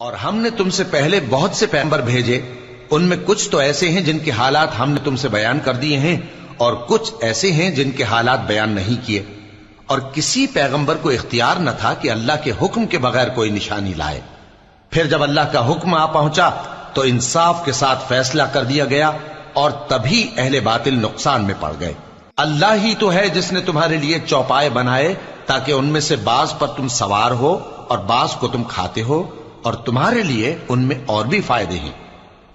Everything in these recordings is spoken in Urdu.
اور ہم نے تم سے پہلے بہت سے پیغمبر بھیجے، ان میں کچھ تو ایسے ہیں جن کے حالات ہم نے تم سے بیان کر دیے ہیں، اور کچھ ایسے ہیں جن کے حالات بیان نہیں کیے، اور کسی پیغمبر کو اختیار نہ تھا کہ اللہ کے حکم کے بغیر کوئی نشانی لائے۔ پھر جب اللہ کا حکم آ پہنچا تو انصاف کے ساتھ فیصلہ کر دیا گیا، اور تبھی اہل باطل نقصان میں پڑ گئے۔ اللہ ہی تو ہے جس نے تمہارے لیے چوپائے بنائے تاکہ ان میں سے بعض پر تم سوار ہو اور بعض کو تم کھاتے ہو، اور تمہارے لیے ان میں اور بھی فائدے ہیں،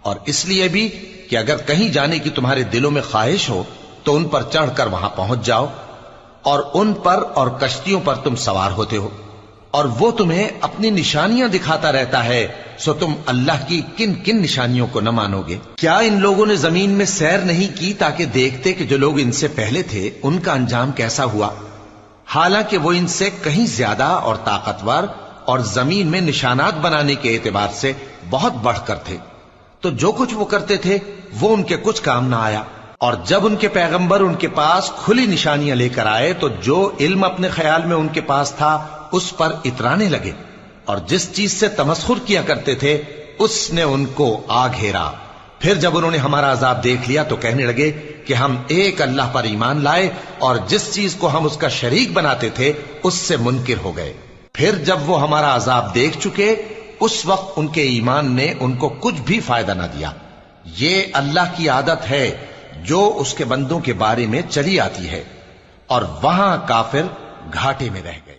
اور اس لیے بھی کہ اگر کہیں جانے کی تمہارے دلوں میں خواہش ہو تو ان پر چڑھ کر وہاں پہنچ جاؤ، اور ان پر اور کشتیوں پر تم سوار ہوتے ہو، اور وہ تمہیں اپنی نشانیاں دکھاتا رہتا ہے، سو تم اللہ کی کن کن نشانیوں کو نہ مانو گے؟ کیا ان لوگوں نے زمین میں سیر نہیں کی تاکہ دیکھتے کہ جو لوگ ان سے پہلے تھے ان کا انجام کیسا ہوا؟ حالانکہ وہ ان سے کہیں زیادہ اور طاقتور اور زمین میں نشانات بنانے کے اعتبار سے بہت بڑھ کر تھے، تو جو کچھ وہ کرتے تھے وہ ان کے کچھ کام نہ آیا۔ اور جب ان کے پیغمبر ان کے پاس کھلی نشانیاں لے کر آئے تو جو علم اپنے خیال میں ان کے پاس تھا اس پر اترانے لگے، اور جس چیز سے تمسخر کیا کرتے تھے اس نے ان کو آ گھیرا۔ پھر جب انہوں نے ہمارا عذاب دیکھ لیا تو کہنے لگے کہ ہم ایک اللہ پر ایمان لائے، اور جس چیز کو ہم اس کا شریک بناتے تھے اس سے منکر ہو گئے۔ پھر جب وہ ہمارا عذاب دیکھ چکے اس وقت ان کے ایمان نے ان کو کچھ بھی فائدہ نہ دیا۔ یہ اللہ کی عادت ہے جو اس کے بندوں کے بارے میں چلی آتی ہے، اور وہاں کافر گھاٹے میں رہ گئے۔